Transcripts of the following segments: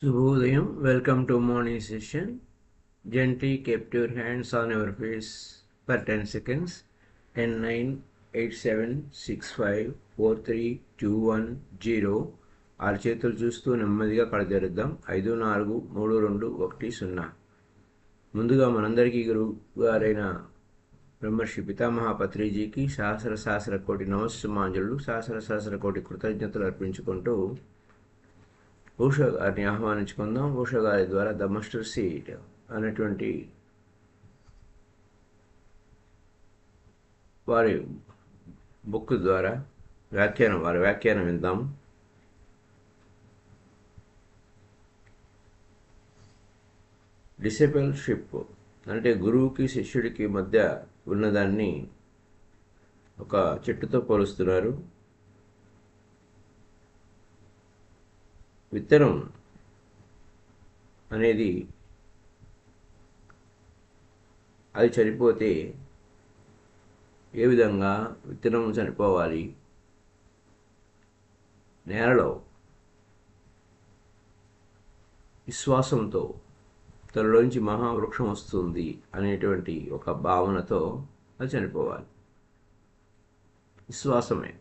Shubhodayam, welcome to morning session. Gently keep your hands on your face for 10 seconds. 10, 9, 8, 7, 6, 5, 4, 3, 2, 1, 0. ఆరు చేతులు చూస్తూ నెమ్మదిగా కడతెరుద్దాం. 5, 4, 3, 2, 1, 0. ముందుగా మనందరికీ గురువు గారైన బ్రహ్మర్షి పితామహ పత్రిజీకి సహస్ర కోటి నమస్సుమాంజలు, సహస్ర కోటి కృతజ్ఞతలు అర్పించుకుంటూ ఓషో గారిని ఆహ్వానించుకుందాం. ఓషో గారి ద్వారా ద మాస్టర్ సీట్ అనేటువంటి వారి బుక్ ద్వారా వారి వ్యాఖ్యానం విందాం. డిసిపుల్షిప్ అంటే గురువుకి శిష్యుడికి మధ్య ఉన్నదాన్ని ఒక చెట్టుతో పోలుస్తున్నారు. విత్తనం అనేది అది చనిపోతే ఏ విధంగా విత్తనం చనిపోవాలి, నేలలో విశ్వాసంతో తనలోంచి మహావృక్షం వస్తుంది అనేటువంటి ఒక భావనతో అది చనిపోవాలి. విశ్వాసమే,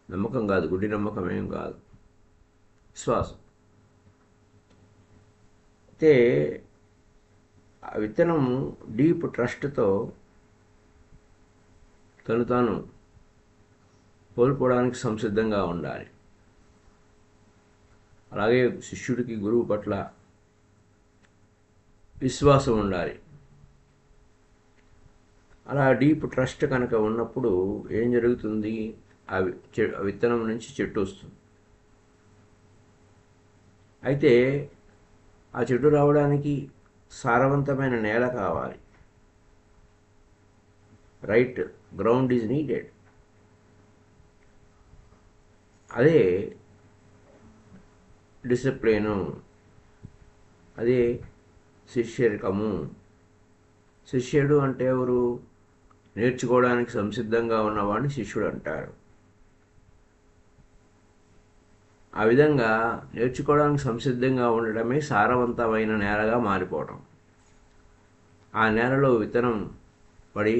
నమ్మకం కాదు, గుడ్డి నమ్మకమేం కాదు, విశ్వాసం. అయితే ఆ విత్తనం డీప్ ట్రస్ట్తో తను తాను కోల్పోవడానికి సంసిద్ధంగా ఉండాలి. అలాగే శిష్యుడికి గురువు పట్ల విశ్వాసం ఉండాలి. అలా డీప్ ట్రస్ట్ కనుక ఉన్నప్పుడు ఏం జరుగుతుంది? ఆ విత్తనం నుంచి చెట్టు వస్తుంది. అయితే ఆ చెట్టు రావడానికి సారవంతమైన నేల కావాలి. Right ground is needed. అదే డిసిప్లిను, అదే శిష్యరికము. శిష్యుడు అంటే ఎవరు? నేర్చుకోవడానికి సంసిద్ధంగా ఉన్నవాడిని శిష్యుడు అంటారు. ఆ విధంగా నేర్చుకోవడానికి సంసిద్ధంగా ఉండడమే సారవంతమైన నేలగా మారిపోవడం. ఆ నేలలో విత్తనం పడి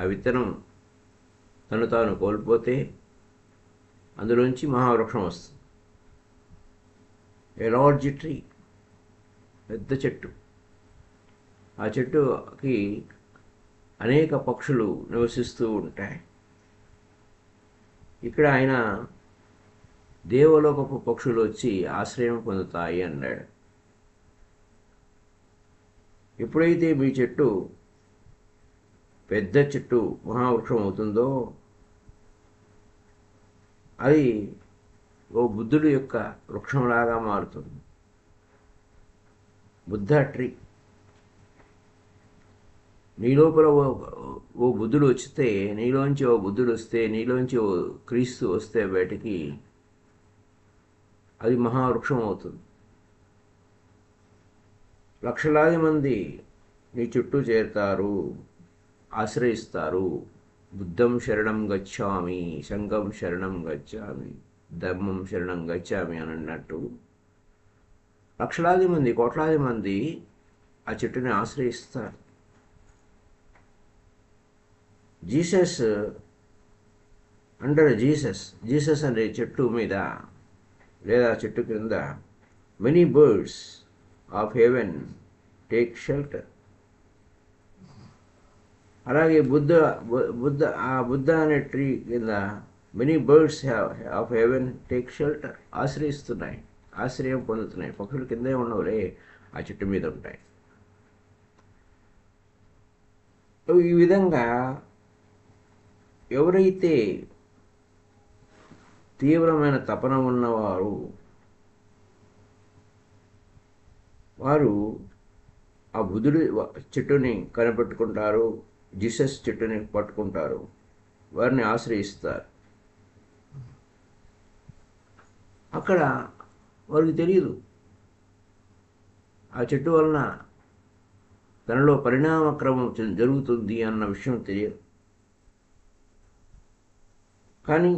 ఆ విత్తనం తను తాను కోల్పోతే అందులోంచి మహావృక్షం వస్తుంది. ఏ లార్జ్ ట్రీ, పెద్ద చెట్టు. ఆ చెట్టుకి అనేక పక్షులు నివసిస్తూ ఉంటాయి. ఇక్కడ ఆయన దేవలోకపు పక్షులు వచ్చి ఆశ్రయం పొందుతాయి అన్నాడు. ఎప్పుడైతే మీ చెట్టు పెద్ద చెట్టు మహావృక్షం అవుతుందో అది ఓ బుద్ధుడి యొక్క వృక్షంలాగా మారుతుంది. బుద్ధ ట్రీ. నీ లోపల ఓ బుద్ధుడు వస్తే, నీలోంచి ఓ బుద్ధుడు వస్తే, నీలోంచి ఓ క్రీస్తు వస్తే బయటికి అది మహావృక్షం అవుతుంది. లక్షలాది మంది నీ చుట్టూ చేరుతారు, ఆశ్రయిస్తారు. బుద్ధం శరణం గచ్చామి, సంఘం శరణం గచ్చామి, ధర్మం శరణం గచ్చామి అని అన్నట్టు లక్షలాది మంది, కోట్లాది మంది ఆ చెట్టుని ఆశ్రయిస్తారు. జీసస్ అండర్ జీసస్ అనే చెట్టు మీద లేదా చెట్టు క్రింద many birds of haven take shelter. అలాగే బుద్ధ అనే ట్రీ కింద many birds of haven take shelter, ఆశ్రయం పొందుతున్నాయి. పక్షులు కిందే ఉండవులే, ఆ చెట్టు మీద ఉంటాయి. ఈ విధంగా ఎవరైతే తీవ్రమైన తపన ఉన్నవారు వారు ఆ బుద్ధుడి చెట్టుని కనిపెట్టుకుంటారు, జీసస్ చెట్టుని పట్టుకుంటారు, వారిని ఆశ్రయిస్తారు. అక్కడ వారికి తెలియదు ఆ చెట్టు వలన తనలో పరిణామక్రమం జరుగుతుంది అన్న విషయం తెలియదు. కానీ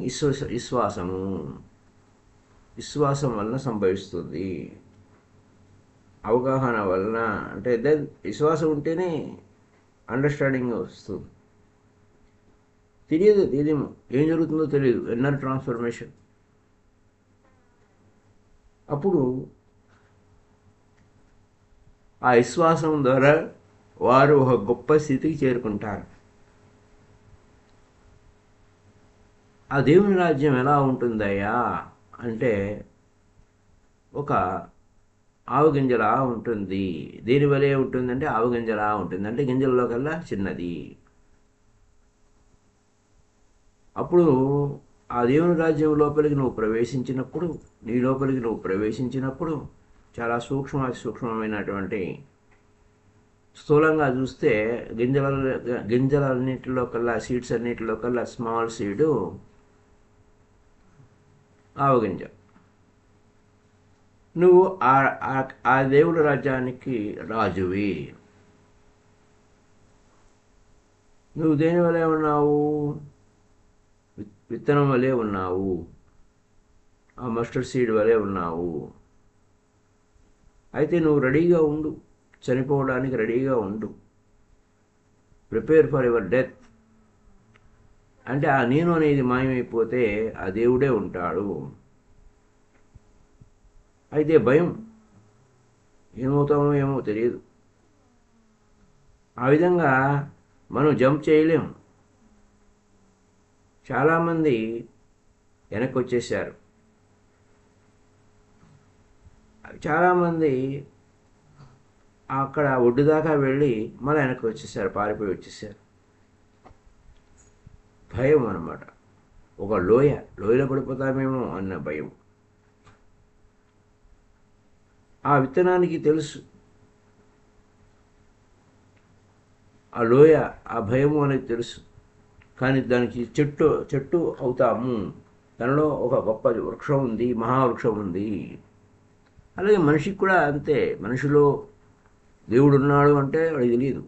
విశ్వాసం వలన సంభవిస్తుంది. అవగాహన వలన, అంటే విశ్వాసం ఉంటేనే అండర్స్టాండింగ్ వస్తుంది. తెలియదు, ఏం జరుగుతుందో తెలియదు, ఇన్నర్ ట్రాన్స్ఫర్మేషన్. అప్పుడు ఆ విశ్వాసం ద్వారా వారు ఒక గొప్ప స్థితికి చేరుకుంటారు. ఆ దేవుని రాజ్యం ఎలా ఉంటుందయ్యా అంటే ఒక ఆవుగింజలా ఉంటుంది. దేని వలె ఉంటుందంటే ఆవుగింజలా ఉంటుంది, అంటే గింజల్లో కల్లా చిన్నది. అప్పుడు ఆ దేవుని రాజ్యం లోపలికి నువ్వు ప్రవేశించినప్పుడు, నీ లోపలికి నువ్వు ప్రవేశించినప్పుడు చాలా సూక్ష్మమైనటువంటి, స్థూలంగా చూస్తే గింజలన్నింటిలో కల్లా, సీడ్స్ అన్నింటిలో కల్లా స్మాల్ సీడు ఆవుగింజ. నువ్వు ఆ దేవుడి రాజ్యానికి రాజువి. నువ్వు దేని వలె ఉన్నావు? విత్తనం వలె ఉన్నావు, ఆ మస్టర్డ్ సీడ్ వలె ఉన్నావు. అయితే నువ్వు రెడీగా ఉండు, చనిపోవడానికి రెడీగా ఉండు. Prepare for your death. అంటే ఆ నేను అనేది మాయమైపోతే ఆ దేవుడే ఉంటాడు. అయితే భయం, ఏమవుతామో ఏమో తెలియదు. ఆ విధంగా మనం జంప్ చేయలేం. చాలామంది వెనక్కి వచ్చేసారు, చాలామంది అక్కడ ఒడ్డు దాకా వెళ్ళి మళ్ళీ వెనక్కి వచ్చేసారు, పారిపోయి వచ్చేసారు. భయం అన్నమాట. ఒక లోయలో పడిపోతామేమో అన్న భయం. ఆ విత్తనానికి తెలుసు ఆ లోయ, ఆ భయము అనేది తెలుసు. కానీ దానికి చెట్టు అవుతాము, తనలో ఒక గొప్ప వృక్షం ఉంది, మహావృక్షం ఉంది. అలాగే మనిషికి కూడా అంతే. మనిషిలో దేవుడు ఉన్నాడు అంటే వాడికి తెలియదు.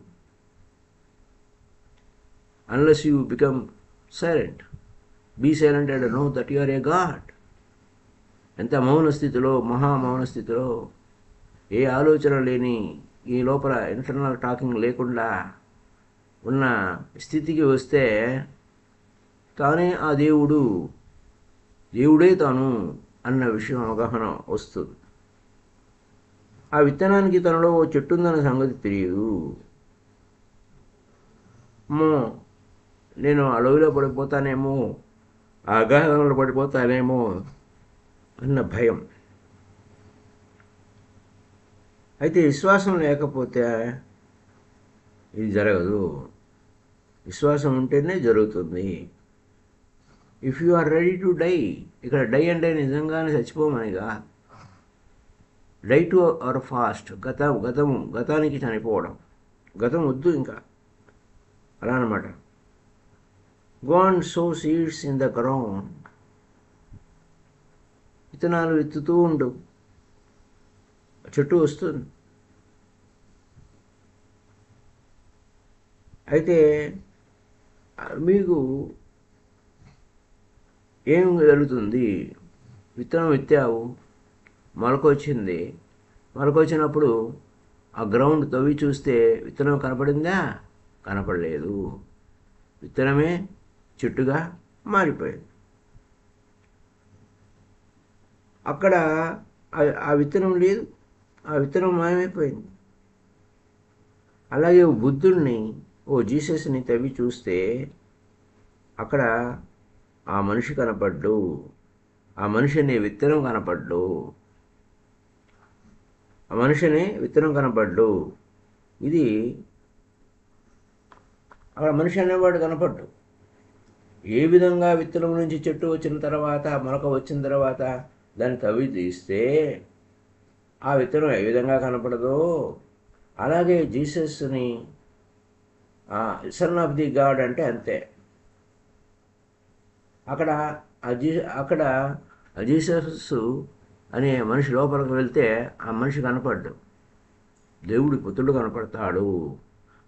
Unless you become silent, be silent and know that you are a God. ఎంత మౌన స్థితిలో, మహామౌన స్థితిలో, ఏ ఆలోచన లేని, ఈ లోపల ఇంటర్నల్ టాకింగ్ లేకుండా ఉన్న స్థితికి వస్తే తానే ఆ దేవుడే తాను అన్న విషయం అవగాహన వస్తుంది. ఆ విత్తనానికి తనలో ఓ చెట్టు ఉందన్న సంగతి తెలియదు. నేను అడవిలో పడిపోతానేమో, ఆ అగాధంలో పడిపోతానేమో అన్న భయం. అయితే విశ్వాసం లేకపోతే ఇది జరగదు. విశ్వాసం ఉంటేనే జరుగుతుంది. If you are ready to die, ఇక్కడ డై అంటే నిజంగానే చచ్చిపోమనిగా, డై టు అవర్ ఫాస్ట్, గతానికి చనిపోవడం, గతం వద్దు ఇంకా, అలా అనమాట. Go and sow seeds in the ground. విత్తనాలు విత్తుతూ ఉండు, చెట్టు వస్తుంది. అయితే మీకు ఏం జరుగుతుంది? విత్తనం విత్తావు, మొలకొచ్చింది. మొలకొచ్చినప్పుడు ఆ గ్రౌండ్ తవ్వి చూస్తే విత్తనం కనపడిందా? కనపడలేదు. విత్తనమే చెట్టుగా మారిపోయింది. అక్కడ ఆ విత్తనం లేదు, ఆ విత్తనం మాయమైపోయింది. అలాగే బుద్ధుడిని, జీసస్ని తవ్వి చూస్తే అక్కడ ఆ మనిషి కనపడ్డు, ఆ మనిషి అనే విత్తనం కనపడ్డు, ఆ మనిషి అనే విత్తనం కనపడ్డు. ఇది అక్కడ మనిషి అనేవాడు కనపడ్డు. ఏ విధంగా విత్తనం నుంచి చెట్టు వచ్చిన తర్వాత, మొలక వచ్చిన తర్వాత దాన్ని తవ్వి తీస్తే ఆ విత్తనం ఏ విధంగా కనపడదో, అలాగే జీసస్ని సన్ ఆఫ్ ది గాడ్ అంటే అంతే. అక్కడ జీసస్ అనే మనిషి లోపలికి వెళ్తే ఆ మనిషి కనపడ్డు, దేవుడి పుత్రుడు కనపడతాడు.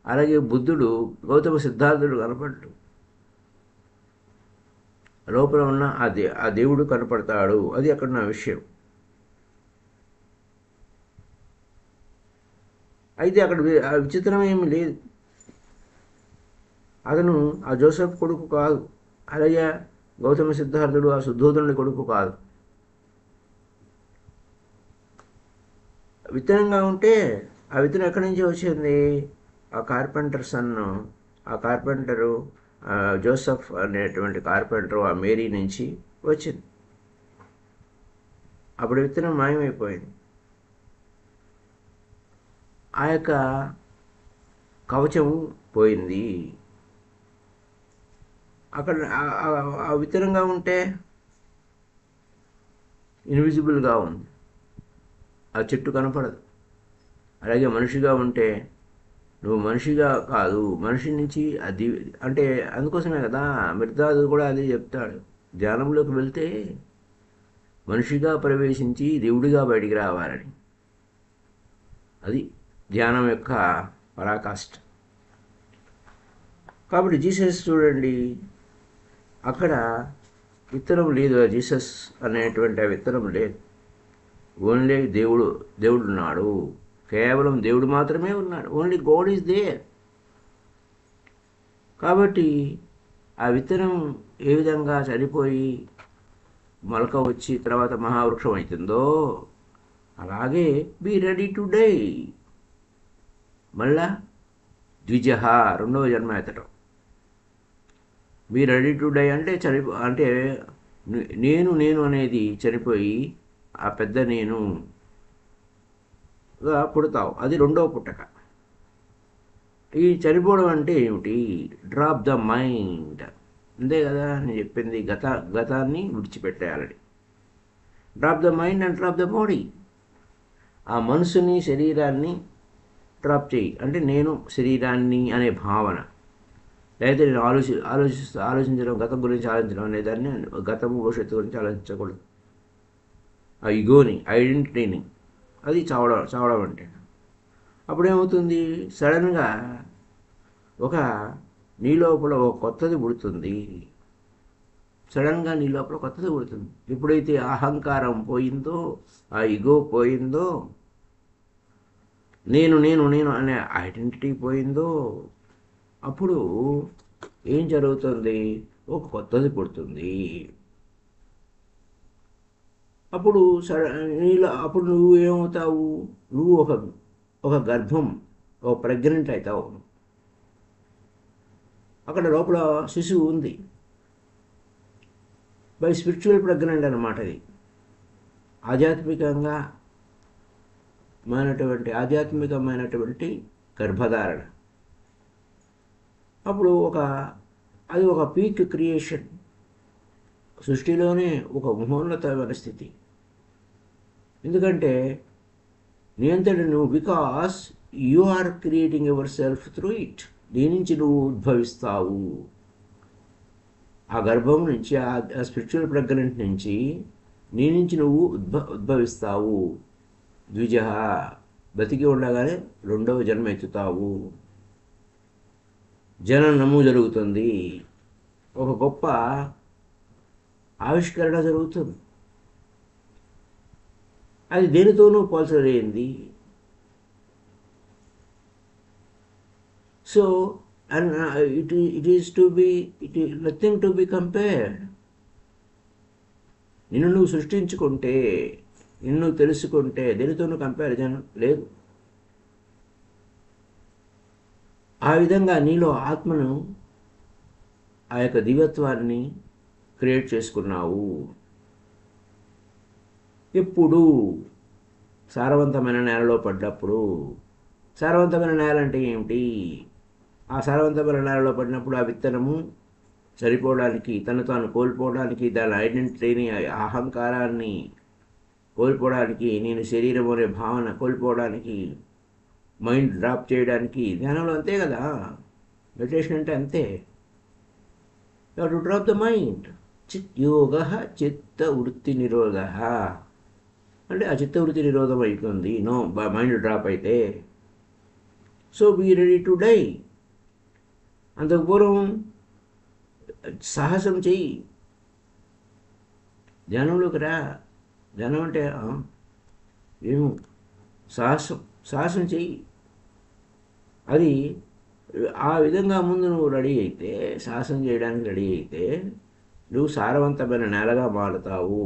అలాగే బుద్ధుడు, గౌతమ సిద్ధార్థుడు కనపడ్డు, లోపల ఉన్న ఆ దేవుడు కనపడతాడు. అది అక్కడ నా విషయం. అయితే అక్కడ ఆ విచిత్రం ఏమి లేదు. అతను ఆ జోసెఫ్ కొడుకు కాదు, అలాగే గౌతమ సిద్ధార్థుడు ఆ శుద్ధోధనుడి కొడుకు కాదు. విత్తనంగా ఉంటే ఆ విత్తనం ఎక్కడి నుంచి వచ్చింది? ఆ కార్పెంటర్ సన్ను, ఆ కార్పెంటరు జోసెఫ్ అనేటువంటి కార్పెంటరు ఆ మేరీ నుంచి వచ్చింది. అప్పుడు విత్తనం మాయమైపోయింది. ఆ యొక్క కవచం పోయింది. అక్కడ ఆ విత్తనంగా ఉంటే ఇన్విజిబుల్గా ఉంది, ఆ చెట్టు కనపడదు. అలాగే మనిషిగా ఉంటే నువ్వు మనిషిగా కాదు, మనిషి నుంచి అది అంటే అందుకోసమే కదా మిర్దాదు కూడా అదే చెప్తాడు. ధ్యానంలోకి వెళ్తే మనిషిగా ప్రవేశించి దేవుడిగా బయటికి రావాలని. అది ధ్యానం యొక్క పరాకాష్ఠ. కాబట్టి జీసస్ చూడండి, అక్కడ విత్తనం లేదు, జీసస్ అనేటువంటి ఆ విత్తనం లేదు. ఓన్లీ దేవుడు ఉన్నాడు, కేవలం దేవుడు మాత్రమే ఉన్నాడు. Only God is there. కాబట్టి ఆ విత్తనం ఏ విధంగా చనిపోయి మొలక వచ్చి తర్వాత మహావృక్షం అవుతుందో, అలాగే బీ రెడీ టు డై. మళ్ళా ద్విజహ, రెండవ జన్మ ఎత్తడం. బీ రెడీ టు డై అంటే అంటే నేను అనేది చనిపోయి ఆ పెద్ద నేనుగా పుడతావు. అది రెండవ పుట్టక. ఈ చనిపోవడం అంటే ఏమిటి? Drop the mind. అంతే కదా నేను చెప్పింది, గతాన్ని విడిచిపెట్టేయాలని. Drop the mind and drop the body. ఆ మనసుని, శరీరాన్ని డ్రాప్ చేయి. అంటే నేను శరీరాన్ని అనే భావన, లేదా నేను ఆలోచించడం, గతం గురించి ఆలోచించడం అనేదాన్ని, గతము భవిష్యత్తు గురించి ఆలోచించకూడదు. ఆ ఇగోని, ఐడెంటిటీని, అది చావడం అంటే. అప్పుడేమవుతుంది? సడన్గా నీ లోపల ఒక కొత్తది పుడుతుంది. సడన్గా నీ లోపల కొత్తది పుడుతుంది. ఎప్పుడైతే అహంకారం పోయిందో, ఆ ఇగో పోయిందో, నేను అనే ఐడెంటిటీ పోయిందో, అప్పుడు ఏం జరుగుతుంది? ఒక కొత్తది పుడుతుంది. అప్పుడు నువ్వు ఏమవుతావు? నువ్వు ఒక గర్భం, ఒక ప్రెగ్నెంట్ అవుతావు. అక్కడ లోపల శిశువు ఉంది. బై స్పిరిచువల్ ప్రెగ్నెంట్ అన్నమాట. ఇది ఆధ్యాత్మికమైనటువంటి గర్భధారణ. అప్పుడు అది ఒక పీక్ క్రియేషన్, సృష్టిలోనే ఒక మహోన్నతమైన స్థితి. ఎందుకంటే నువ్వు because you are creating yourself through it. దీని నుంచి నువ్వు ఉద్భవిస్తావు. ఆ గర్భం నుంచి, ఆ స్పిరిచువల్ ప్రెగ్నెంట్ నుంచి నీ నుంచి నువ్వు ఉద్భవిస్తావు. ద్విజ, బతికి ఉండగానే రెండవ జన్మ ఎత్తుతావు. జననము జరుగుతుంది. ఒక గొప్ప ఆవిష్కరణ జరుగుతుంది. అది దేనితోనూ పోల్చలేనిది. So and it is nothing to be compared. నిన్ను నువ్వు సృష్టించుకుంటే, నిన్ను నువ్వు తెలుసుకుంటే దేనితోనూ కంపారిజన్ లేదు. ఆ విధంగా నీలో ఆత్మను, ఆ యొక్క దివ్యత్వాన్ని క్రియేట్ చేసుకున్నావు. ఎప్పుడు సారవంతమైన నేలలో పడ్డప్పుడు. సారవంతమైన నేల అంటే ఏమిటి? ఆ సారవంతమైన నేలలో పడినప్పుడు ఆ విత్తనము సరిపోవడానికి, తను తాను కోల్పోవడానికి, దాని ఐడెంటిటీని, అహంకారాన్ని కోల్పోవడానికి, నేను శరీరం అనే భావన కోల్పోవడానికి, మైండ్ డ్రాప్ చేయడానికి ధ్యానంలో అంతే కదా. మెడిటేషన్ అంటే అంతే. You have to drop the mind. యోగ చిత్త వృత్తి నిరోధ అంటే ఆ చిత్తవృత్తి నిరోధం అవుతుంది మైండ్ డ్రాప్ అయితే. So be ready to die. అంతకు పూర్వం సాహసం చెయ్యి, ధ్యానంలోకి రా. ధ్యానం అంటే ఏమో సాహసం చెయ్యి. అది ఆ విధంగా ముందు నువ్వు రెడీ అయితే, సాహసం చేయడానికి రెడీ అయితే నువ్వు సారవంతమైన నేలగా మారుతావు,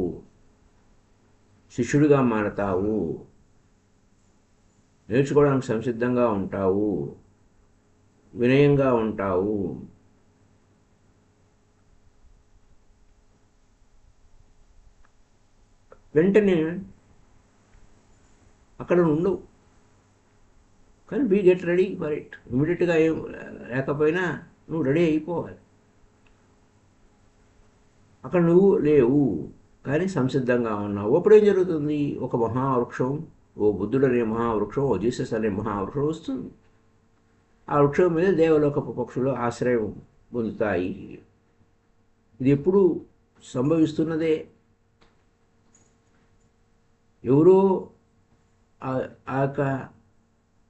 శిష్యుడిగా మారతావు, నేర్చుకోవడానికి సంసిద్ధంగా ఉంటావు, వినయంగా ఉంటావు. వెంటనే అక్కడ ఉండవు, కానీ be get ready for it. ఇమీడియట్గా ఏం లేకపోయినా నువ్వు రెడీ అయిపోవాలి. అక్కడ నువ్వు లేవు కానీ సంసిద్ధంగా ఉన్నావు. అప్పుడేం జరుగుతుంది? ఒక మహావృక్షం, ఓ బుద్ధుడు అనే మహావృక్షం, ఓ జీసస్ అనే మహావృక్షం వస్తుంది. ఆ వృక్షం మీద దేవలోకపు పక్షులు ఆశ్రయం పొందుతాయి. ఇది ఎప్పుడు సంభవిస్తున్నదే. ఎవరో ఆ యొక్క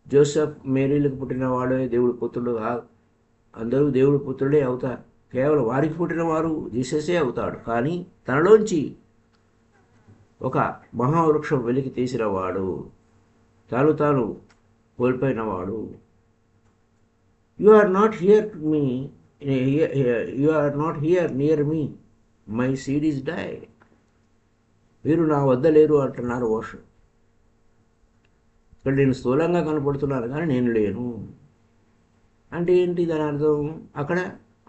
జోసెఫ్ మేరీలకు పుట్టిన వాడే దేవుడి పుత్రుడు కాదు. అందరూ దేవుడి పుత్రుడే అవుతారు. కేవలం వారికి పుట్టిన వారు జీససే అవుతాడు. కానీ తనలోంచి ఒక మహావృక్షం వెలికి తీసినవాడు, తాను కోల్పోయినవాడు. You are not here me, you are not here near me, my seed is die. మీరు నా వద్ద లేరు అంటున్నారు ఓషో. ఇక్కడ నేను స్థూలంగా కనపడుతున్నాను కానీ నేను లేను అంటే ఏంటి? దాని అర్థం అక్కడ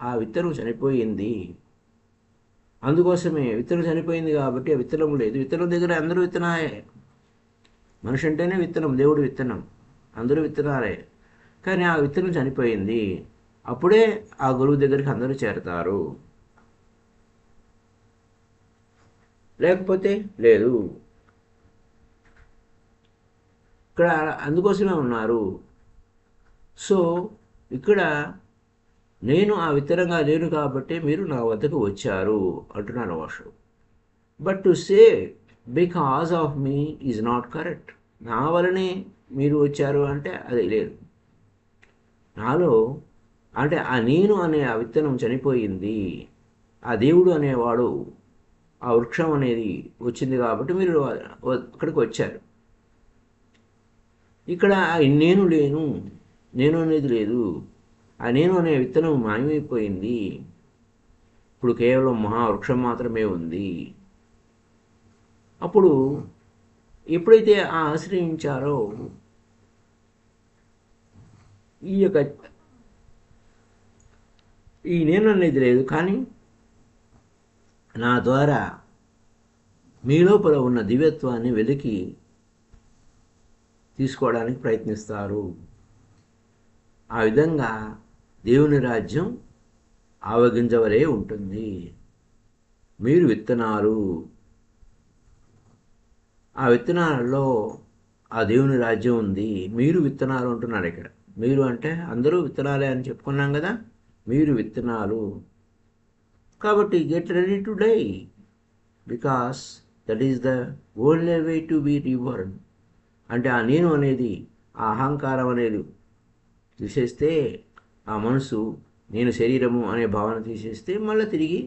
ఆ విత్తనం చనిపోయింది. అందుకోసమే విత్తనం చనిపోయింది కాబట్టి ఆ విత్తనం లేదు. విత్తనం దగ్గర అందరూ విత్తనాలే. మనిషి అంటేనే విత్తనం, దేవుడు విత్తనం, అందరూ విత్తనాలే. కానీ ఆ విత్తనం చనిపోయింది. అప్పుడే ఆ గురువు దగ్గరికి అందరూ చేరతారు, లేకపోతే లేదు. ఇక్కడ అందుకోసమే ఉన్నారు. సో ఇక్కడ నేను ఆ విత్తనంగా లేను కాబట్టి మీరు నా వద్దకు వచ్చారు అంటున్నాను wash. But to say because of me is not correct. నా వలనే మీరు వచ్చారు అంటే అది లేదు. నాలో అంటే ఆ నేను అనే ఆ విత్తనం చనిపోయింది. ఆ దేవుడు అనేవాడు, ఆ వృక్షం అనేది వచ్చింది కాబట్టి మీరు అక్కడికి వచ్చారు. ఇక్కడ నేను లేను, నేను అనేది లేదు. ఆ నేను అనే విత్తనం మాయమైపోయింది. ఇప్పుడు కేవలం మహావృక్షం మాత్రమే ఉంది. అప్పుడు ఎప్పుడైతే ఆశ్రయించారో ఈ నేను అనేది లేదు, కానీ నా ద్వారా మీ లోపల ఉన్న దివ్యత్వాన్ని వెలికి తీసుకోవడానికి ప్రయత్నిస్తారు. ఆ విధంగా దేవుని రాజ్యం ఆవగింజవలే ఉంటుంది. మీరు విత్తనాలు, ఆ విత్తనాలలో ఆ దేవుని రాజ్యం ఉంది. మీరు విత్తనాలు అంటున్నారు ఇక్కడ. మీరు అంటే అందరూ విత్తనాలే అని చెప్పుకున్నాం కదా. మీరు విత్తనాలు కాబట్టి get ready to die, because that is the only way to be reborn. అంటే ఆ నేను అనేది, ఆ అహంకారం అనేది తీసేస్తే, ఆ మనసు నేను శరీరము అనే భావన తీసేస్తే మళ్ళీ తిరిగి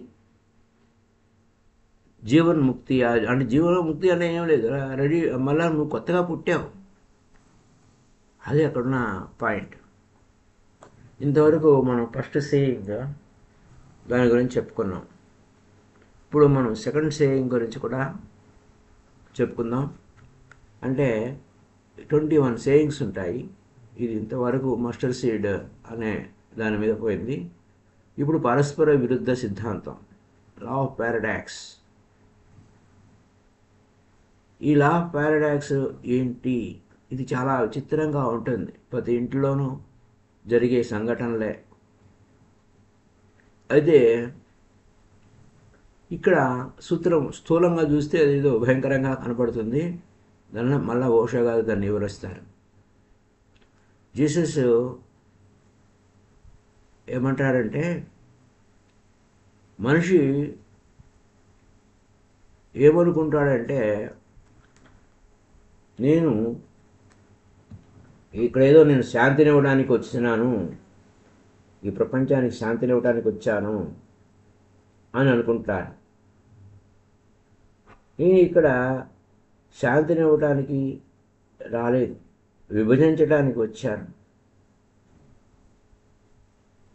జీవన్ముక్తి. అంటే జీవన్ముక్తి అంటే ఏం లేదు, రెడీ మళ్ళీ నువ్వు కొత్తగా పుట్టావు. అదే అక్కడున్న పాయింట్. ఇంతవరకు మనం ఫస్ట్ సేయింగ్ దాని గురించి చెప్పుకున్నాం. ఇప్పుడు మనం సెకండ్ సేయింగ్ గురించి కూడా చెప్పుకుందాం. అంటే 21 సేయింగ్స్ ఉంటాయి. ఇది ఇంతవరకు మస్టర్డ్ సీడ్ అనే దాని మీద పోయింది. ఇప్పుడు పరస్పర విరుద్ధ సిద్ధాంతం, లా ఆఫ్ పారాడాక్స్. ఈ లా ఆఫ్ పారాడాక్స్ ఏంటి? ఇది చాలా విచిత్రంగా ఉంటుంది. ప్రతి ఇంట్లోనూ జరిగే సంఘటనలే. అయితే ఇక్కడ సూత్రం స్థూలంగా చూస్తే ఏదో భయంకరంగా కనపడుతుంది. దాన్ని మళ్ళా ఓషో గారు దాన్ని వివరిస్తారు. జీసస్ ఏమంటారంటే, మనిషి ఏమనుకుంటాడంటే, నేను ఇక్కడేదో నేను శాంతినివ్వడానికి వచ్చినాను, ఈ ప్రపంచానికి శాంతినివ్వడానికి వచ్చాను అని అనుకుంటారు. నేను ఇక్కడ శాంతినివ్వడానికి రాలేదు, విభజించడానికి వచ్చాను.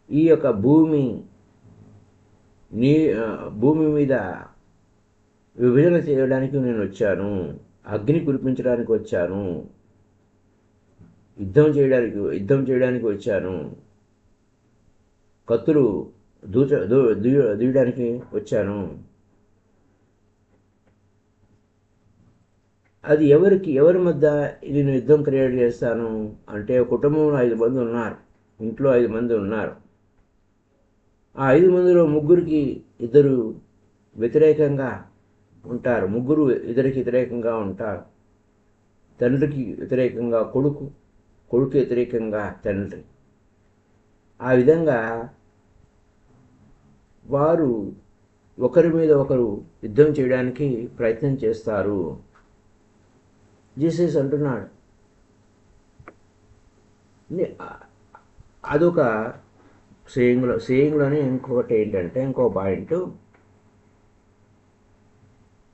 ఈ యొక్క భూమి మీద విభజన చేయడానికి నేను వచ్చాను, అగ్ని కురిపించడానికి వచ్చాను, యుద్ధం చేయడానికి వచ్చాను, కత్తులు దూయడానికి వచ్చాను. అది ఎవరి మధ్య నేను యుద్ధం క్రియేట్ చేస్తాను అంటే, కుటుంబంలో 5 మంది ఉన్నారు, ఇంట్లో 5 మంది ఉన్నారు. ఆ 5 మందిలో ముగ్గురికి ఇద్దరు వ్యతిరేకంగా ఉంటారు, ముగ్గురు ఇద్దరికి వ్యతిరేకంగా ఉంటారు. తండ్రికి వ్యతిరేకంగా కొడుకు, కొడుకు వ్యతిరేకంగా తండ్రి. ఆ విధంగా వారు ఒకరి మీద ఒకరు యుద్ధం చేయడానికి ప్రయత్నం చేస్తారు. జీసస్ అంటున్నాడు, అదొక సేయింగ్లోనే ఇంకొకటి ఏంటంటే, ఇంకో పాయింట్,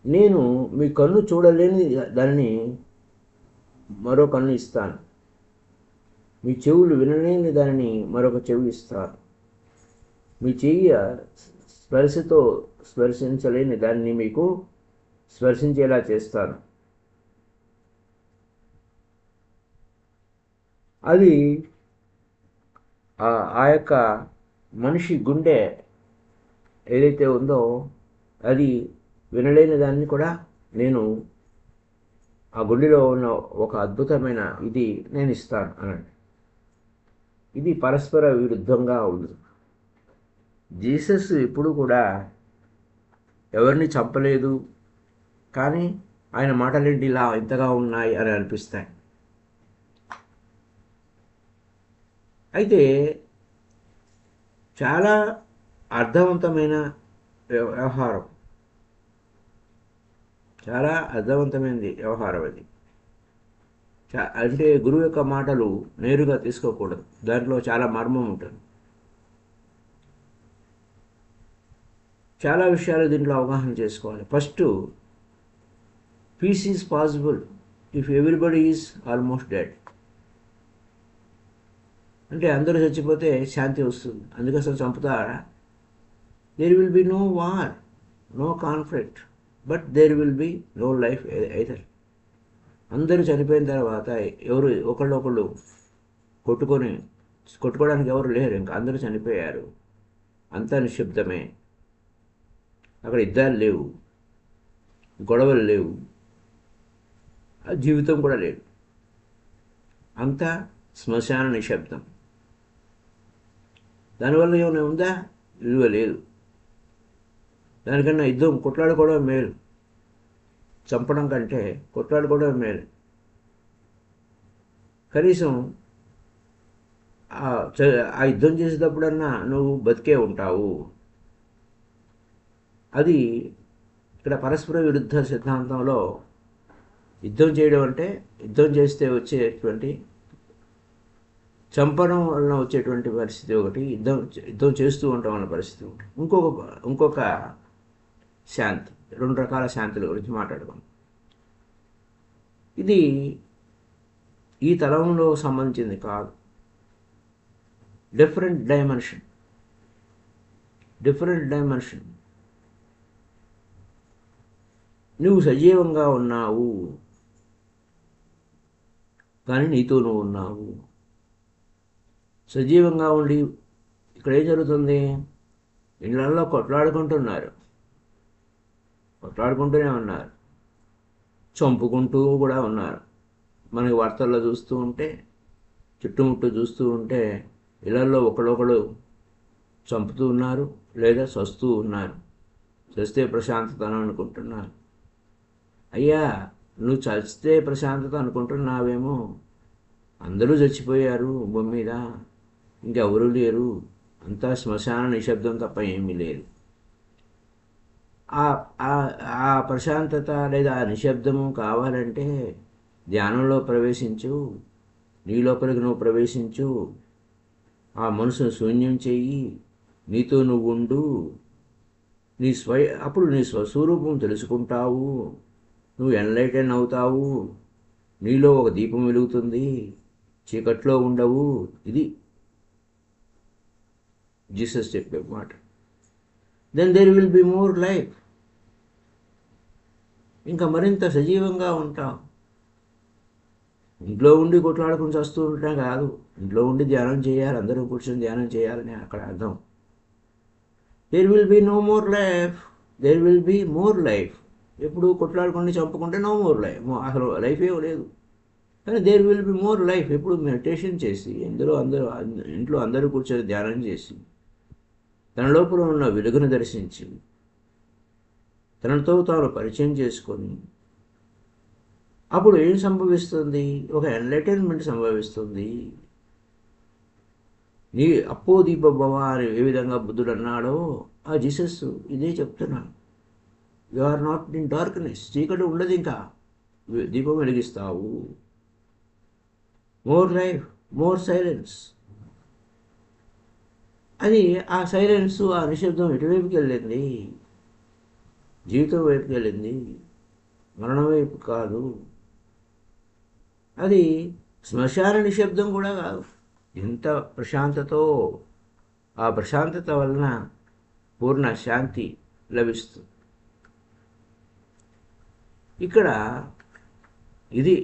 నేను మీ కన్ను చూడలేని దానిని మరో కన్ను ఇస్తాను, మీ చెవులు వినలేని దానిని మరొక చెవి ఇస్తాను, మీ చెయ్యి స్పర్శతో స్పర్శించలేని దాన్ని మీకు స్పర్శించేలా చేస్తాను. అది ఆ యొక్క మనిషి గుండె ఏదైతే ఉందో అది వినలేని దాన్ని కూడా నేను ఆ గుండెలో ఉన్న ఒక అద్భుతమైన ఇది నేను ఇస్తాను అనండి. ఇది పరస్పర విరుద్ధంగా ఉంది. జీసస్ ఎప్పుడు కూడా ఎవరిని చంపలేదు, కానీ ఆయన మాటలేంటి ఇలా ఇంతగా ఉన్నాయి అని అనిపిస్తాయి. అయితే చాలా అర్థవంతమైన వ్యవహారం, చాలా అర్థవంతమైనది వ్యవహారం అది. అంటే గురువు యొక్క మాటలు నేరుగా తీసుకోకూడదు, దాంట్లో చాలా మర్మం ఉంటుంది. చాలా విషయాలు దీంట్లో అవగాహన చేసుకోవాలి. First, peace is possible if everybody is almost dead. అంటే అందరూ చచ్చిపోతే శాంతి వస్తుంది, అందుకోసం చంపుతారా? There will be no war, no conflict, but there will be no life either. అందరూ చనిపోయిన తర్వాత ఎవరు ఒకళ్ళు కొట్టుకోవడానికి ఎవరు లేరు, ఇంకా అందరూ చనిపోయారు, అంతా నిశ్శబ్దమే. అక్కడ యుద్ధాలు లేవు, గొడవలు లేవు, జీవితం కూడా లేదు, అంతా శ్మశాన నిశ్శబ్దం. దానివల్ల ఏమైనా ఉందా? విలువ లేదు. దానికన్నా యుద్ధం, కొట్లాడుకోవడం మేలు, చంపడం కంటే కొట్లాడుకోవడం మేలు. కనీసం ఆ యుద్ధం చేసేటప్పుడన్నా నువ్వు బతికే ఉంటావు. అది ఇక్కడ పరస్పర విరుద్ధ సిద్ధాంతంలో యుద్ధం చేయడం అంటే, యుద్ధం చేస్తే వచ్చేటువంటి చంపడం వలన వచ్చేటువంటి పరిస్థితి ఒకటి, యుద్ధం చేస్తూ ఉండటం వల్ల పరిస్థితి ఒకటి. ఇంకొక శాంతి, 2 రకాల శాంతుల గురించి మాట్లాడుకోండి. ఇది ఈ తలంలో సంబంధించింది కాదు. Different dimension. నువ్వు సజీవంగా ఉన్నావు, కానీ నీతో నువ్వు ఉన్నావు. సజీవంగా ఉండి ఇక్కడ ఏం జరుగుతుంది? ఇళ్ళల్లో కొట్లాడుకుంటూనే ఉన్నారు, చంపుకుంటూ కూడా ఉన్నారు. మనకి వార్తల్లో చూస్తూ ఉంటే, చుట్టుముట్టు చూస్తూ ఉంటే ఇళ్ళల్లో ఒకడొకడు చంపుతూ ఉన్నారు, లేదా చస్తూ ఉన్నారు. చస్తే ప్రశాంతత అనుకుంటున్నారు. అయ్యా, నువ్వు చస్తే ప్రశాంతత అనుకుంటున్నావేమో, అందరూ చచ్చిపోయారు భూమి మీద, ఇంకెవరూ లేరు, అంతా శ్మశాన నిశ్శబ్దం తప్ప ఏమీ లేదు. ఆ ప్రశాంతత లేదా ఆ నిశ్శబ్దము కావాలంటే ధ్యానంలో ప్రవేశించు, నీ లోపలికి నువ్వు ప్రవేశించు, ఆ మనసును శూన్యం చెయ్యి, నీతో నువ్వు ఉండు. అప్పుడు నీ స్వస్వరూపం తెలుసుకుంటావు, నువ్వు ఎన్లైటన్ అవుతావు, నీలో ఒక దీపం వెలుగుతుంది, చీకట్లో ఉండవు. ఇది జీసస్ చెప్పే మాట. Then there will be more life. ఇంకా మరింత సజీవంగా ఉంటాం. ఇంట్లో ఉండి కొట్లాడుకుని వస్తూ ఉంటాం కాదు, ఇంట్లో ఉండి ధ్యానం చేయాలి, అందరూ కూర్చొని ధ్యానం చేయాలని అక్కడ అర్థం. There will be no more life, there will be more life. ఎప్పుడు కొట్లాడుకుంటే చంపుకుంటే నో మోర్ లైఫ్, అసలు లైఫ్ ఏమో లేదు. కానీ there will be more life. ఎప్పుడు మెడిటేషన్ చేసి ఇంట్లో అందరూ కూర్చొని ధ్యానం చేసి తన లోపల ఉన్న వెలుగును దర్శించి తనతో తాను పరిచయం చేసుకొని అప్పుడు ఏం సంభవిస్తుంది? ఒక ఎన్లైటైన్మెంట్ సంభవిస్తుంది. నీ అప్పో దీప భవ అని ఏ విధంగా బుద్ధుడు అన్నాడో ఆ జీసస్ ఇదే చెప్తున్నాడు. You are not in darkness. చీకటి ఉండదు, ఇంకా దీపం వెలిగిస్తావు. More life, more silence. అది ఆ సైలెన్స్, ఆ నిశ్శబ్దం ఎటువైపుకి వెళ్ళింది? జీవితం వైపుకి వెళ్ళింది, మరణం వైపు కాదు. అది శ్మశాన నిశ్శబ్దం కూడా కాదు. ఎంత ప్రశాంతతో, ఆ ప్రశాంతత వలన పూర్ణ శాంతి లభిస్తుంది. ఇక్కడ ఇది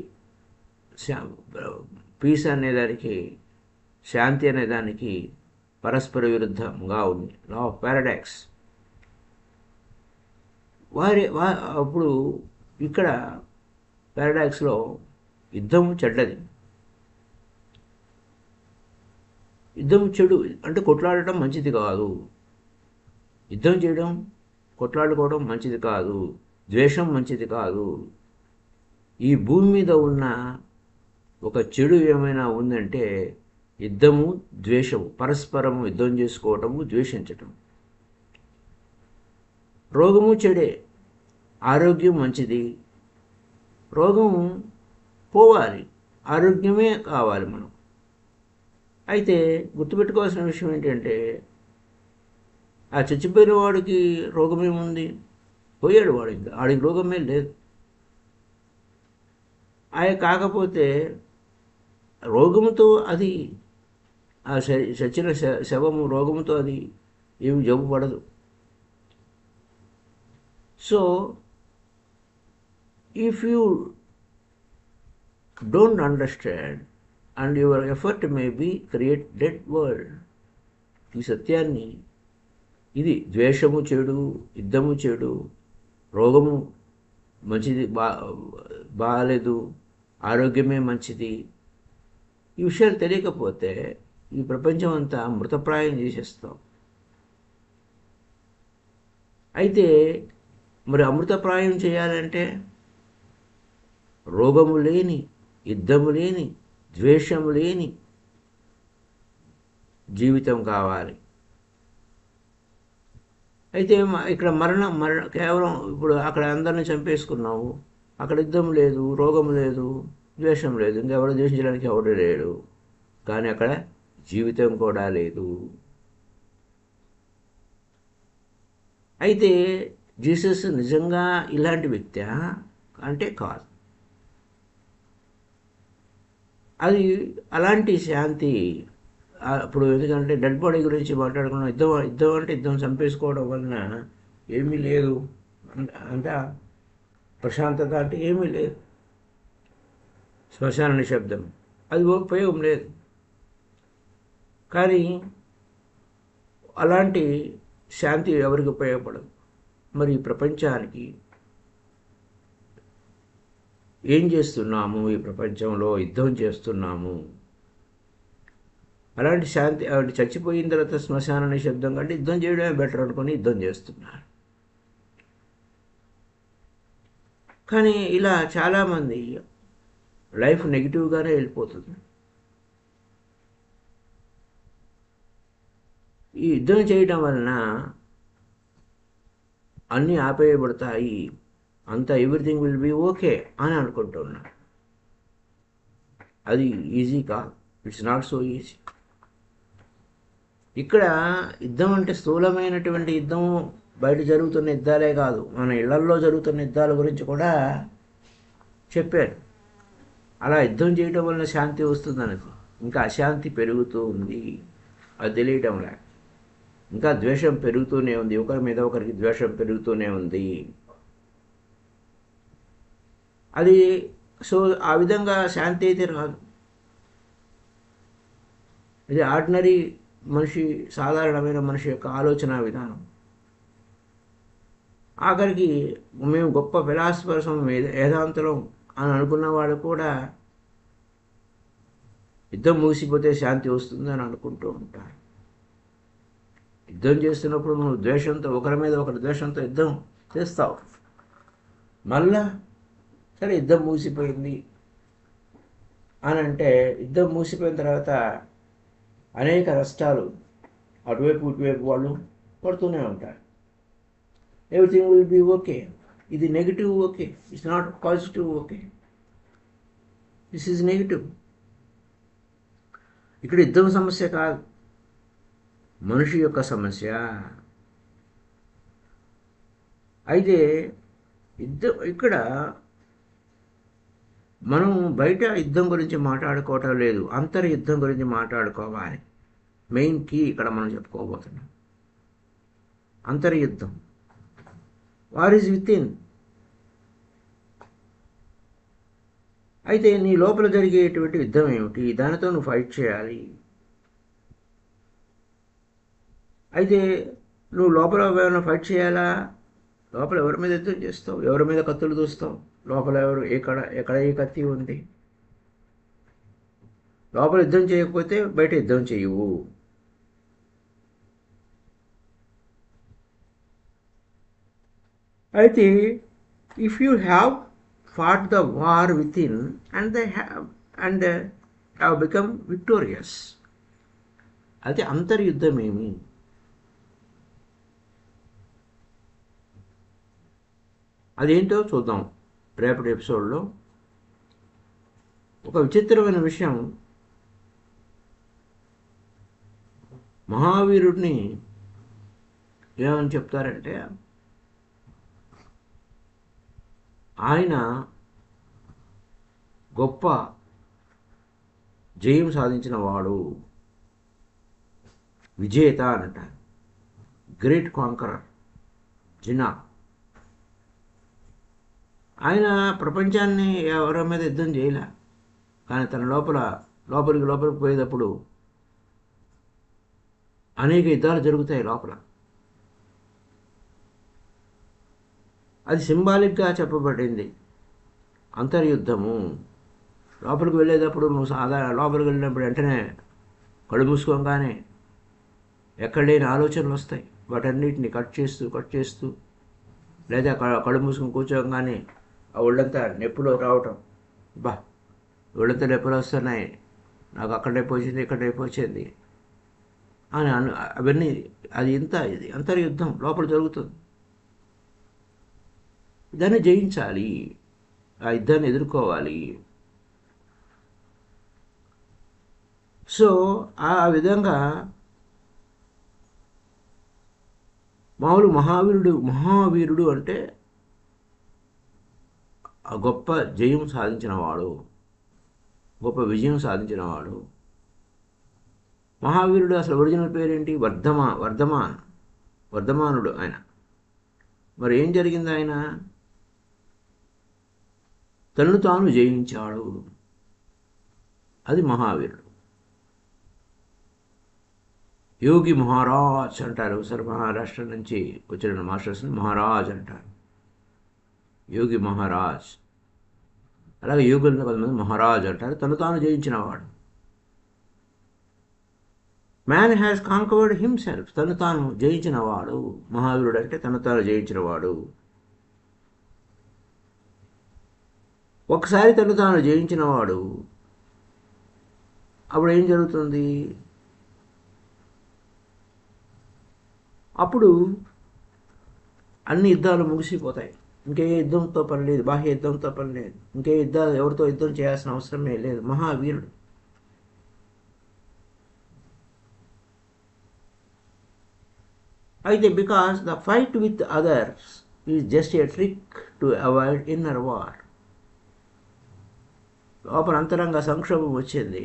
పీస్ అనేదానికి, శాంతి అనేదానికి పరస్పర విరుద్ధంగా ఉంది. Law of paradox. అప్పుడు ఇక్కడ పారాడాక్స్లో యుద్ధం చెడ్డది, యుద్ధం చెడు. అంటే కొట్లాడటం మంచిది కాదు, యుద్ధం చేయడం, కొట్లాడుకోవడం మంచిది కాదు, ద్వేషం మంచిది కాదు. ఈ భూమి మీద ఉన్న ఒక చెడు ఏమైనా ఉందంటే యుద్ధము, ద్వేషము, పరస్పరము యుద్ధం చేసుకోవటము, ద్వేషించటం. రోగము చెడే, ఆరోగ్యం మంచిది. రోగం పోవాలి, ఆరోగ్యమే కావాలి మనం. అయితే గుర్తుపెట్టుకోవాల్సిన విషయం ఏంటంటే, ఆ చచ్చిపోయిన వాడికి రోగమేముంది? పోయాడు వాడు, ఇంకా వాడికి రోగమే లేదు. కాకపోతే రోగముతో అది, ఆ చచ్చిన శవము రోగముతో అది ఏమి జబ్బు పడదు. So if you don't understand and your effort may be create dead world. ఈ సత్యాన్ని, ఇది ద్వేషము చెడు, యుద్ధము చెడు, రోగము మంచిది బాగాలేదు, ఆరోగ్యమే మంచిది, ఈ విషయాలు తెలియకపోతే ఈ ప్రపంచం అంతా మృతప్రాయం చేసేస్తాం. అయితే మరి అమృతప్రాయం చేయాలంటే రోగము లేని, యుద్ధము లేని, ద్వేషము లేని జీవితం కావాలి. అయితే ఇక్కడ మరణ కేవలం ఇప్పుడు అక్కడ అందరిని చంపేసుకున్నావు, అక్కడ యుద్ధం లేదు, రోగం లేదు, ద్వేషం లేదు, ఇంకెవరు ద్వేషించడానికి ఎవడు లేడు, కానీ అక్కడ జీవితం కూడా లేదు. అయితే జీసస్ నిజంగా ఇలాంటి వ్యక్తి అంటే కాదు. అది అలాంటి శాంతి, ఇప్పుడు ఎందుకంటే డెడ్ బాడీ గురించి మాట్లాడుకున్నాం. యుద్ధం అంటే యుద్ధం చంపేసుకోవడం వలన ఏమీ లేదు, అంతా ప్రశాంతత అంటే ఏమీ లేదు. శ్మశాన నిశ్శబ్దం అది ఉపయోగం లేదు. కానీ అలాంటి శాంతి ఎవరికి ఉపయోగపడదు. మరి ప్రపంచానికి ఏం చేస్తున్నాము? ఈ ప్రపంచంలో యుద్ధం చేస్తున్నాము. అలాంటి శాంతి చచ్చిపోయిన తర్వాత శ్మశాన నిశ్శబ్దం కంటే యుద్ధం చేయడమే బెటర్ అనుకుని యుద్ధం చేస్తున్నారు. కానీ ఇలా చాలామంది లైఫ్ నెగిటివ్గానే వెళ్ళిపోతుంది. ఈ యుద్ధం చేయడం వలన అన్నీ ఆపేయబడతాయి, అంతా ఎవ్రీథింగ్ విల్ బీ ఓకే అని అనుకుంటున్నాను. అది ఈజీ కాదు. It's not so easy. ఇక్కడ యుద్ధం అంటే స్థూలమైనటువంటి యుద్ధం, బయట జరుగుతున్న యుద్ధాలే కాదు, మన ఇళ్లల్లో జరుగుతున్న యుద్ధాల గురించి కూడా చెప్పారు. అలా యుద్ధం చేయడం వలన శాంతి వస్తుందని ఇంకా అశాంతి పెరుగుతూ ఉంది, అది తెలియటం లే. ఇంకా ద్వేషం పెరుగుతూనే ఉంది, ఒకరి మీద ఒకరికి ద్వేషం పెరుగుతూనే ఉంది. అది సో ఆ విధంగా శాంతి అయితే రాదు. ఇది ఆర్డినరీ మనిషి, సాధారణమైన మనిషి యొక్క ఆలోచన విధానం. ఆఖరికి మేము గొప్ప ఫిలాసఫర్స్, వేదాంతరం అని అనుకున్న వాళ్ళు కూడా యుద్ధం ముగిసిపోతే శాంతి వస్తుందని అనుకుంటూ ఉంటారు. యుద్ధం చేస్తున్నప్పుడు నువ్వు ద్వేషంతో, ఒకరి మీద ఒకరి ద్వేషంతో యుద్ధం చేస్తావు. మళ్ళా సరే యుద్ధం ముగిసిపోయింది అని అంటే, యుద్ధం ముగిసిపోయిన తర్వాత అనేక నష్టాలు అటువైపు ఇటువైపు వాళ్ళు పడుతూనే ఉంటారు. Everything will be okay. ఇది negative okay, it's not positive okay, this is negative. ఇక్కడ యుద్ధం సమస్య కాదు, మనిషి యొక్క సమస్య. అయితే ఇక్కడ మనం బయట యుద్ధం గురించి మాట్లాడుకోవటం లేదు, అంతర్యుద్ధం గురించి మాట్లాడుకోవాలి. మెయిన్ కీ ఇక్కడ మనం చెప్పుకోబోతున్నాం. అంతర్యుద్ధం, వార్ ఈజ్ విత్ ఇన్. అయితే నీ లోపల జరిగేటువంటి యుద్ధం ఏమిటి? దానితో నువ్వు ఫైట్ చేయాలి. అయితే నువ్వు లోపల ఏమైనా ఫైట్ చేయాలా? లోపల ఎవరి మీద యుద్ధం చేస్తావు? ఎవరి మీద కత్తులు దూస్తావు? లోపల ఎక్కడ ఏ కత్తి ఉంది? లోపల యుద్ధం చేయకపోతే బయట యుద్ధం చేయవు. అయితే if you have fought the war with in and have become victorious, అయితే అంతర్యుద్ధం ఏమి? అదేంటో చూద్దాం రేపటి ఎపిసోడ్లో. ఒక విచిత్రమైన విషయం, మహావీరుడిని ఏమని చెప్తారంటే, ఆయన గొప్ప జయం సాధించిన వాడు, విజేత అని అంటారు. గ్రేట్ కాంకరర్, జిన్నా. ఆయన ప్రపంచాన్ని ఎవరి మీద యుద్ధం చేయలే, కానీ తన లోపలికి పోయేటప్పుడు అనేక యుద్ధాలు జరుగుతాయి లోపల. అది సింబాలిక్గా చెప్పబడింది, అంతర్యుద్ధము. లోపలికి వెళ్ళేటప్పుడు నువ్వు లోపలికి వెళ్ళినప్పుడు వెంటనే కళ్ళు మూసుకోగానే ఎక్కడ లేని ఆలోచనలు వస్తాయి. వాటన్నిటిని కట్ చేస్తూ లేదా కళ్ళు మూసుకొని కూర్చోగానే ఆ ఒళ్ళంతా నొప్పులు రావటం, ఒళ్ళంతా నొప్పులు వస్తున్నాయి, నాకు అక్కడ నొప్పి వచ్చింది, ఇక్కడ నొప్పి వచ్చింది అని అవన్నీ, ఇది అంతర్యుద్ధం లోపల జరుగుతుంది. దాన్ని జయించాలి, ఆ యుద్ధాన్ని ఎదుర్కోవాలి. సో ఆ విధంగా మహావీరుడు అంటే ఆ గొప్ప జయం సాధించినవాడు, గొప్ప విజయం సాధించినవాడు. మహావీరుడు అసలు ఒరిజినల్ పేరేంటి? వర్ధమానుడు ఆయన. మరి ఏం జరిగింది? ఆయన తనను తాను జయించాడు. అది మహావీరుడు. యోగి మహారాజ్ అంటారు. సరే, మహారాష్ట్ర నుంచి వచ్చిన మాస్టర్స్ని మహారాజ్ అంటారు. యోగి మహారాజ్. అలాగే యోగులను కొంతమంది మహారాజ్ అంటారు. తను తాను జయించినవాడు. Man has conquered himself. తను తాను జయించినవాడు. మహావీరుడు అంటే తను తాను జయించినవాడు. ఒకసారి తను తాను జయించినవాడు అప్పుడు ఏం జరుగుతుంది? అప్పుడు అన్ని యుద్ధాలు ముగిసిపోతాయి. ఇంకే యుద్ధంతో పని లేదు, బాహ్య యుద్ధంతో పని లేదు, ఇంకే యుద్ధాలు ఎవరితో యుద్ధం చేయాల్సిన అవసరమే లేదు. మహావీరుడు. అయితే because the fight with others is just a trick to avoid inner war. లోపల అంతరంగ సంక్షోభం వచ్చింది.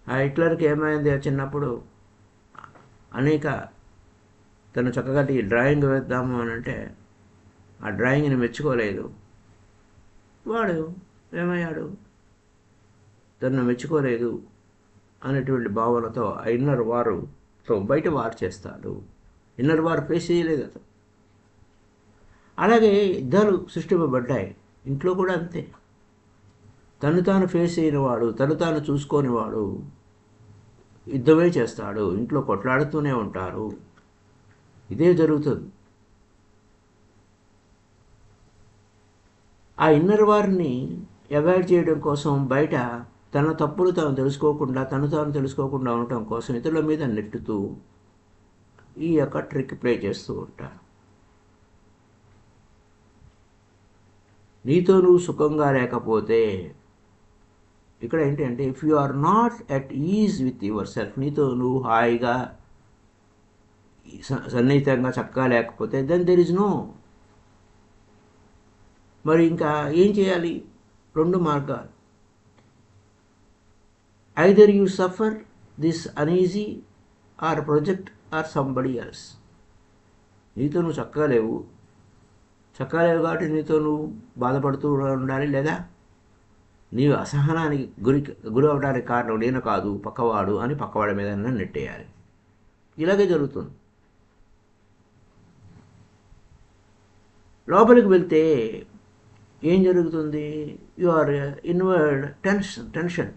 ఆ హిట్లర్కి ఏమైంది? చిన్నప్పుడు తను చక్కగా డ్రాయింగ్ వేద్దాము అని అంటే ఆ డ్రాయింగ్ని మెచ్చుకోలేదు. వాడు ఏమయ్యాడు? తను మెచ్చుకోలేదు అనేటువంటి భావనతో ఆ ఇన్నర్ వారుతో బయట వారు చేస్తాడు. ఇన్నర్ వారు ఫేస్ చేయలేదు అతను. అలాగే యుద్ధాలు సృష్టింపబడ్డాయి. ఇంట్లో కూడా అంతే. తను తాను ఫేస్ అయినవాడు, తను తాను చూసుకొనివాడు యుద్ధమే చేస్తాడు. ఇంట్లో కొట్లాడుతూనే ఉంటారు. ఇదే జరుగుతుంది. ఆ ఇన్నర్ వారిని అవాయిడ్ చేయడం కోసం బయట తన తప్పులు తాను తెలుసుకోకుండా ఉండటం కోసం ఇతరుల మీద నెట్టుతూ ఈ యొక్క ట్రిక్ ప్లే చేస్తూ ఉంటారు. నీతో నువ్వు సుఖంగా లేకపోతే, ఇక్కడ ఏంటంటే if you are not at ease with yourself, నీతో నువ్వు హాయిగా సన్నిహితంగా చక్కగా లేకపోతే దెన్ దెర్ ఇస్ నో. మరి ఇంకా ఏం చేయాలి? 2 మార్గాలు. Either you suffer this uneasy or project or somebody else. నీతో నువ్వు చక్కగా లేవు కాబట్టి నీతో నువ్వు బాధపడుతూ ఉండాలి. లేదా నీవు అసహనానికి గురి అవడానికి కారణం నేను కాదు, పక్కవాడు అని పక్కవాడి మీద నెట్టేయాలి. ఇలాగే జరుగుతుంది. లోపలికి వెళ్తే ఏం జరుగుతుంది? You are inward tension.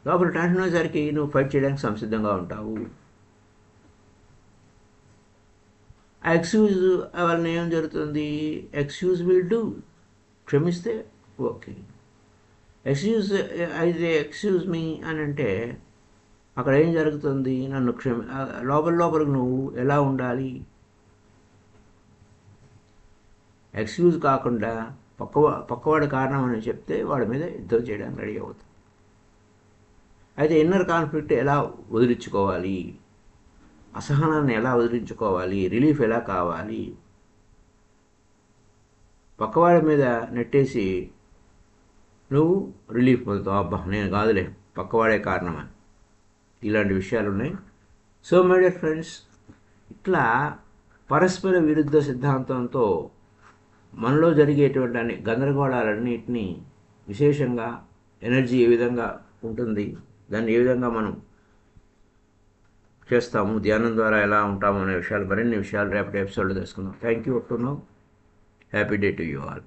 లోపల టెన్షన్ వచ్చేసరికి నువ్వు ఫైట్ చేయడానికి సంసిద్ధంగా ఉంటావు. ఆ ఎక్స్క్యూజ్ వలన ఏం జరుగుతుంది? Excuse will do. క్షమిస్తే ఓకే. ఎక్స్క్యూజ్ మీ అని అంటే అక్కడ ఏం జరుగుతుంది? నన్ను లోపలికి నువ్వు ఎలా ఉండాలి? ఎక్స్క్యూజ్ కాకుండా పక్కవాడి కారణం అని చెప్తే వాడి మీద యుద్ధం చేయడానికి రెడీ అవుతుంది. అయితే ఇన్నర్ కాన్ఫ్లిక్ట్ ఎలా వదిలించుకోవాలి? అసహనాన్ని ఎలా వదిలించుకోవాలి? రిలీఫ్ ఎలా కావాలి? పక్కవాడి మీద నెట్టేసి నువ్వు రిలీఫ్ పొందుతావు. అబ్బా నేను కాదులే, పక్కవాడే కారణమని. ఇలాంటి విషయాలు ఉన్నాయి. సో మై డియర్ ఫ్రెండ్స్, ఇట్లా పరస్పర విరుద్ధ సిద్ధాంతంతో మనలో జరిగేటువంటి అన్ని గందరగోళాలన్నింటినీ, విశేషంగా ఎనర్జీ ఏ విధంగా ఉంటుంది, దాన్ని ఏ విధంగా మనం చేస్తాము, ధ్యానం ద్వారా ఎలా ఉంటాము అనే విషయాలు, మరిన్ని విషయాలు రేపటి ఎపిసోడ్లో తెలుసుకుందాం. Thank you. Up to now. Happy day to you all.